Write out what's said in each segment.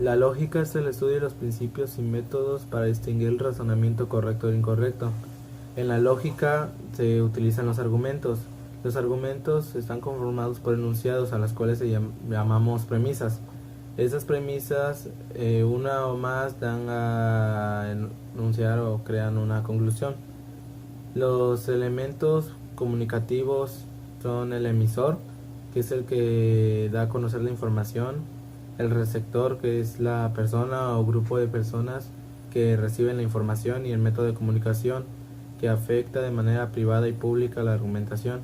La lógica es el estudio de los principios y métodos para distinguir el razonamiento correcto del incorrecto. En la lógica se utilizan los argumentos. Los argumentos están conformados por enunciados a las cuales llamamos premisas. Esas premisas, una o más, dan a enunciar o crean una conclusión. Los elementos comunicativos son el emisor, que es el que da a conocer la información, el receptor, que es la persona o grupo de personas que reciben la información, y el método de comunicación, que afecta de manera privada y pública la argumentación.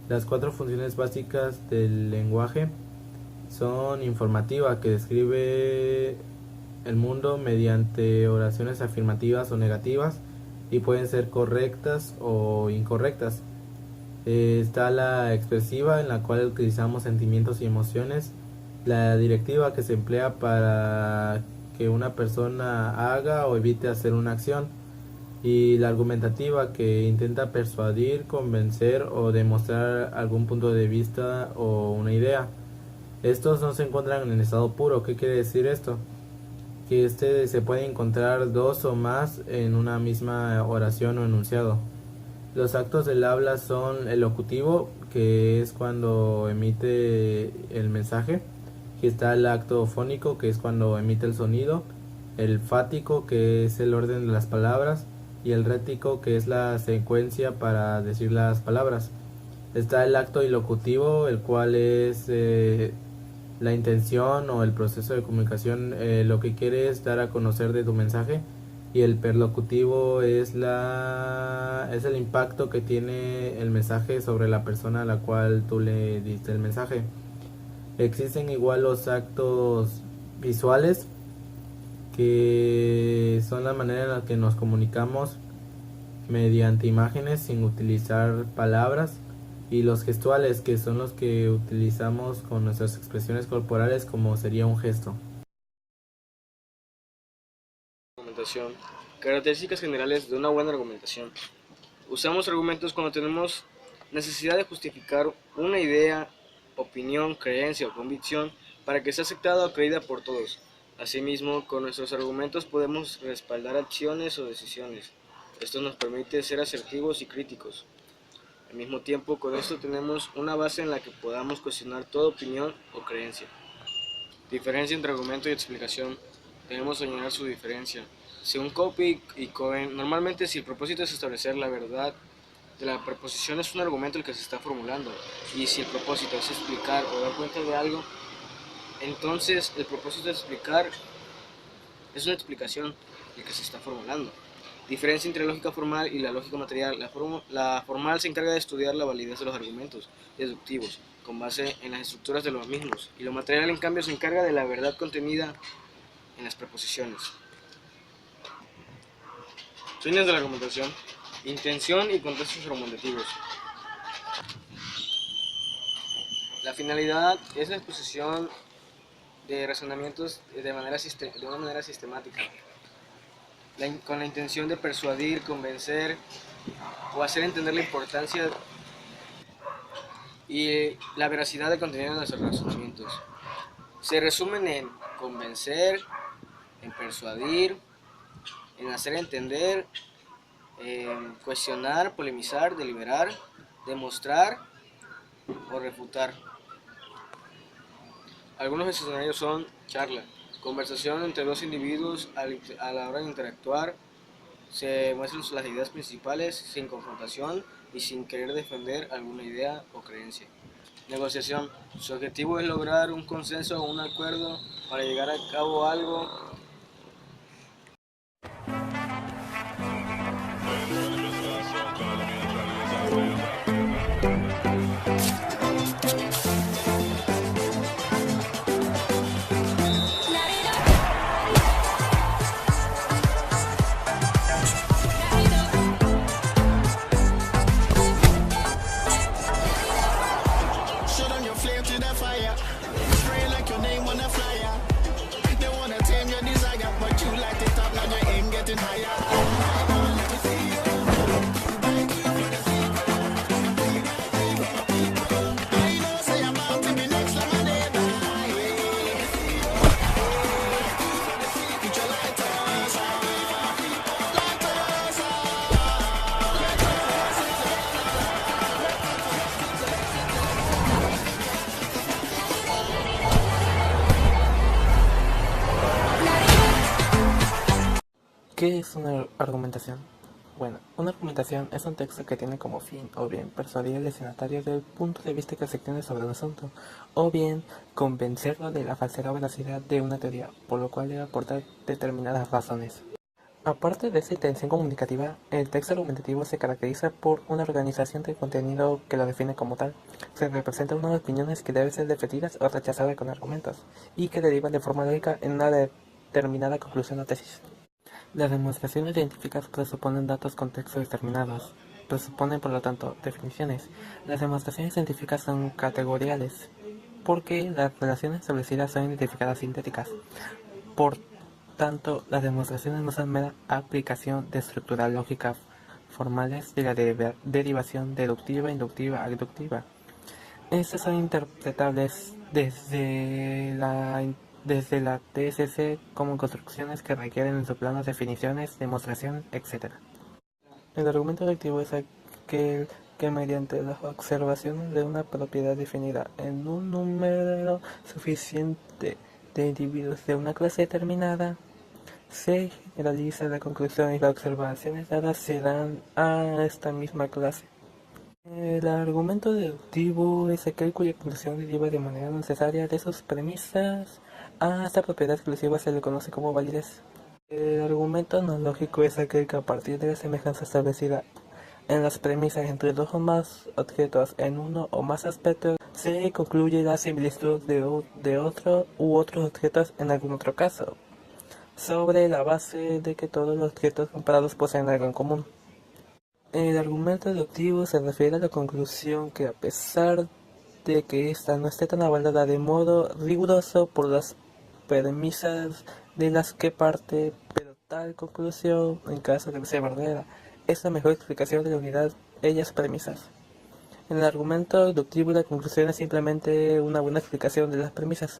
Las 4 funciones básicas del lenguaje son informativa, que describe el mundo mediante oraciones afirmativas o negativas y pueden ser correctas o incorrectas. Está la expresiva, en la cual utilizamos sentimientos y emociones. La directiva, que se emplea para que una persona haga o evite hacer una acción. Y la argumentativa, que intenta persuadir, convencer o demostrar algún punto de vista o una idea. Estos no se encuentran en estado puro. ¿Qué quiere decir esto? Que se puede encontrar 2 o más en una misma oración o enunciado. Los actos del habla son el locutivo, que es cuando emite el mensaje. Aquí está el acto fónico, que es cuando emite el sonido. El fático, que es el orden de las palabras. Y el rético, que es la secuencia para decir las palabras. Está el acto ilocutivo, el cual es la intención o el proceso de comunicación, lo que quieres dar a conocer de tu mensaje. Y el perlocutivo es el impacto que tiene el mensaje sobre la persona a la cual tú le diste el mensaje. Existen igual los actos visuales, que son la manera en la que nos comunicamos mediante imágenes sin utilizar palabras, y los gestuales, que son los que utilizamos con nuestras expresiones corporales, como sería un gesto. Argumentación. Características generales de una buena argumentación. Usamos argumentos cuando tenemos necesidad de justificar una idea, opinión, creencia o convicción para que sea aceptada o creída por todos. Asimismo, con nuestros argumentos podemos respaldar acciones o decisiones. Esto nos permite ser asertivos y críticos. Al mismo tiempo, con esto tenemos una base en la que podamos cuestionar toda opinión o creencia. Diferencia entre argumento y explicación. Debemos señalar su diferencia. Según Copy y Cohen, normalmente si el propósito es establecer la verdad de la proposición, es un argumento el que se está formulando, y si el propósito es explicar o dar cuenta de algo, entonces el propósito de explicar es una explicación el que se está formulando. Diferencia entre lógica formal y la lógica material. La formal se encarga de estudiar la validez de los argumentos deductivos con base en las estructuras de los mismos, y lo material en cambio se encarga de la verdad contenida en las proposiciones. Fines de la argumentación: intención y contextos argumentativos. La finalidad es la exposición de razonamientos de una manera sistemática, con la intención de persuadir, convencer o hacer entender la importancia y la veracidad del contenido de nuestros razonamientos. Se resumen en convencer, en persuadir, en hacer entender, en cuestionar, polemizar, deliberar, demostrar o refutar. Algunos escenarios son charla, conversación entre dos individuos. A la hora de interactuar se muestran las ideas principales sin confrontación y sin querer defender alguna idea o creencia. Negociación. Su objetivo es lograr un consenso o un acuerdo para llegar a cabo algo. Fire, spray like your name on a flyer. They wanna tame your ¿Qué es una argumentación? Bueno, una argumentación es un texto que tiene como fin o bien persuadir al destinatario del punto de vista que se tiene sobre un asunto, o bien convencerlo de la falsedad o veracidad de una teoría, por lo cual debe aportar determinadas razones. Aparte de esa intención comunicativa, el texto argumentativo se caracteriza por una organización del contenido que lo define como tal. Se representan unas opiniones que deben ser defendidas o rechazadas con argumentos, y que derivan de forma lógica en una determinada conclusión o tesis. Las demostraciones científicas presuponen datos contextos determinados, presuponen por lo tanto definiciones. Las demostraciones científicas son categoriales, porque las relaciones establecidas son identificadas sintéticas. Por tanto, las demostraciones no son mera aplicación de estructuras lógicas formales de la derivación deductiva, inductiva, abductiva. Estas son interpretables desde la TSC como construcciones que requieren en su plano definiciones, demostración, etc. El argumento deductivo es aquel que mediante las observaciones de una propiedad definida en un número suficiente de individuos de una clase determinada, se generaliza la conclusión y las observaciones dadas se dan a esta misma clase. El argumento deductivo es aquel cuya conclusión deriva de manera necesaria de sus premisas. A esta propiedad exclusiva se le conoce como validez. El argumento analógico es aquel que a partir de la semejanza establecida en las premisas entre dos o más objetos en uno o más aspectos, se concluye la similitud de otro u otros objetos en algún otro caso, sobre la base de que todos los objetos comparados poseen algo en común. El argumento deductivo se refiere a la conclusión que, a pesar de que ésta no esté tan avalada de modo riguroso por las premisas de las que parte, pero tal conclusión, en caso de ser verdadera, es la mejor explicación de la unidad ellas premisas. En el argumento deductivo, la conclusión es simplemente una buena explicación de las premisas.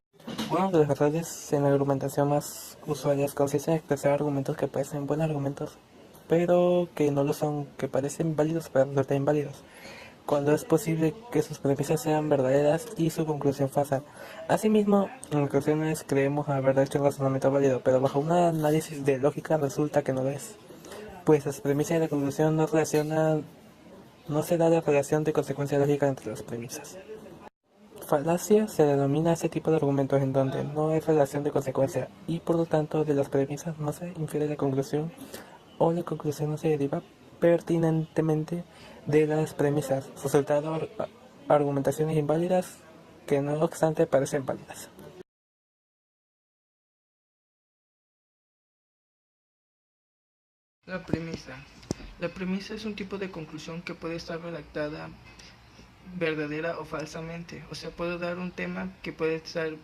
Uno de los errores en la argumentación más usuales consiste en expresar argumentos que parecen buenos argumentos, pero que no lo son, que parecen válidos pero resultan inválidos, cuando es posible que sus premisas sean verdaderas y su conclusión falsa. Asimismo, en ocasiones creemos haber hecho un razonamiento válido, pero bajo un análisis de lógica resulta que no lo es, pues las premisas y la conclusión no se da la relación de consecuencia lógica entre las premisas. Falacia se denomina a ese tipo de argumentos en donde no hay relación de consecuencia y por lo tanto de las premisas no se infiere la conclusión o la conclusión no se deriva pertinentemente de las premisas, resultando argumentaciones inválidas que no obstante parecen válidas. La premisa. La premisa es un tipo de conclusión que puede estar redactada verdadera o falsamente. O sea, puedo dar un tema que puede ser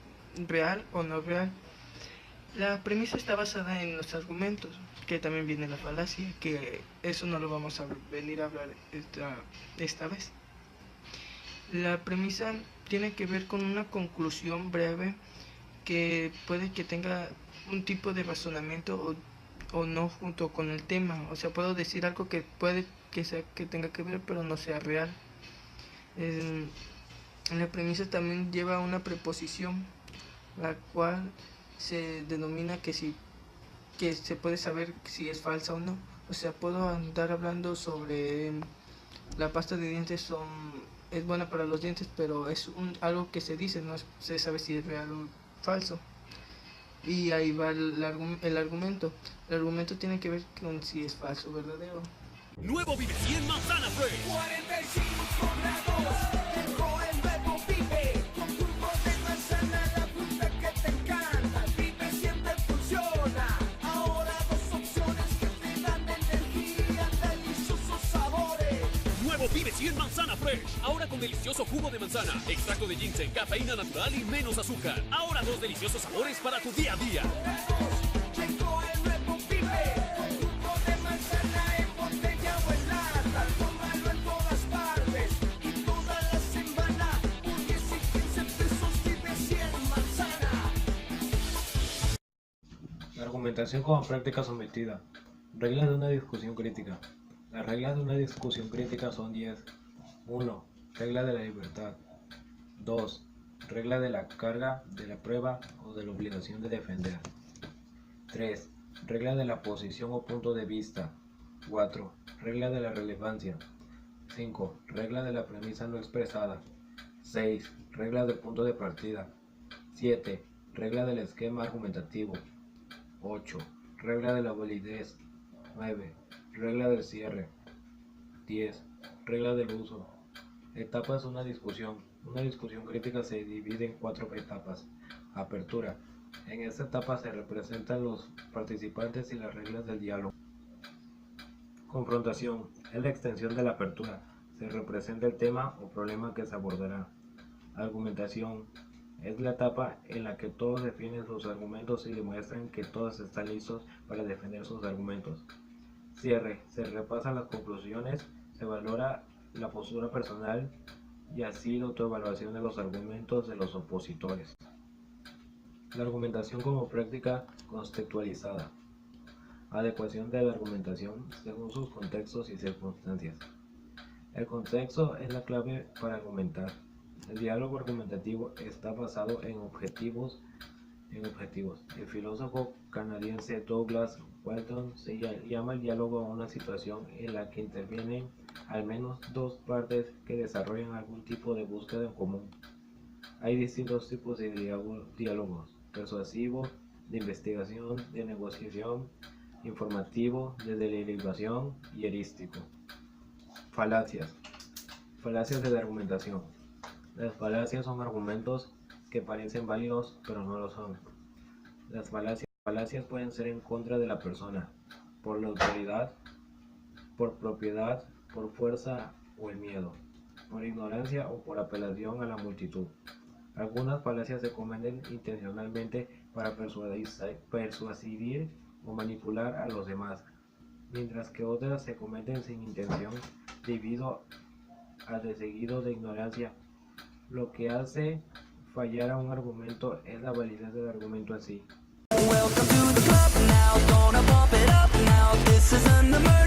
real o no real. La premisa está basada en los argumentos, que también viene la falacia, que eso no lo vamos a venir a hablar esta vez. La premisa tiene que ver con una conclusión breve que puede que tenga un tipo de razonamiento o no junto con el tema. O sea, puedo decir algo que puede que tenga que ver pero no sea real. La premisa también lleva una preposición, la cual se denomina que se puede saber si es falsa o no. O sea, puedo andar hablando sobre la pasta de dientes es buena para los dientes, pero es algo que se dice, no se sabe si es real o falso. Y ahí va el argumento. El argumento tiene que ver con si es falso o verdadero. Nuevo Vive 100 Manzana Fresh. 45 grados, llegó el nuevo Vive, con jugo de manzana, la fruta que te encanta. Vive siempre funciona, ahora dos opciones que te dan energía, deliciosos sabores. Nuevo Vive 100 Manzana Fresh. Ahora con delicioso jugo de manzana, extracto de ginseng, cafeína natural y menos azúcar. Ahora 2 deliciosos sabores para tu día a día. Llegó el nuevo Vive, con jugo de manzana en botella o en lata. Tómalo en todas partes y todas las semanas. Por 10 y 15 pesos Vive 100 manzana. La argumentación como práctica sometida. Reglas de una discusión crítica. Las reglas de una discusión crítica son 10. 1. Regla de la libertad. 2. Regla de la carga, de la prueba o de la obligación de defender. 3. Regla de la posición o punto de vista. 4. Regla de la relevancia. 5. Regla de la premisa no expresada. 6. Regla del punto de partida. 7. Regla del esquema argumentativo. 8. Regla de la validez. 9. Regla del cierre. 10. Regla del uso. Etapas de una discusión. Una discusión crítica se divide en 4 etapas. Apertura. En esta etapa se representan los participantes y las reglas del diálogo. Confrontación. Es la extensión de la apertura. Se representa el tema o problema que se abordará. Argumentación. Es la etapa en la que todos definen sus argumentos y demuestran que todos están listos para defender sus argumentos. Cierre. Se repasan las conclusiones, se valora la postura personal y así la autoevaluación de los argumentos de los opositores. La argumentación como práctica contextualizada. Adecuación de la argumentación según sus contextos y circunstancias. El contexto es la clave para argumentar. El diálogo argumentativo está basado en objetivos. El filósofo canadiense Douglas Walton se llama el diálogo a una situación en la que intervienen al menos dos partes que desarrollan algún tipo de búsqueda en común. Hay distintos tipos de diálogos: persuasivo, de investigación, de negociación, informativo, de deliberación y heurístico. Falacias. Falacias de la argumentación. Las falacias son argumentos que parecen válidos pero no lo son. Las falacias pueden ser en contra de la persona, por la autoridad, por propiedad, por fuerza o el miedo, por ignorancia o por apelación a la multitud. Algunas falacias se cometen intencionalmente para persuadir o manipular a los demás, mientras que otras se cometen sin intención debido al deseguido de ignorancia. Lo que hace fallar a un argumento es la validez del argumento en sí. Welcome to the club now, gonna bump it up now. This is an emergency.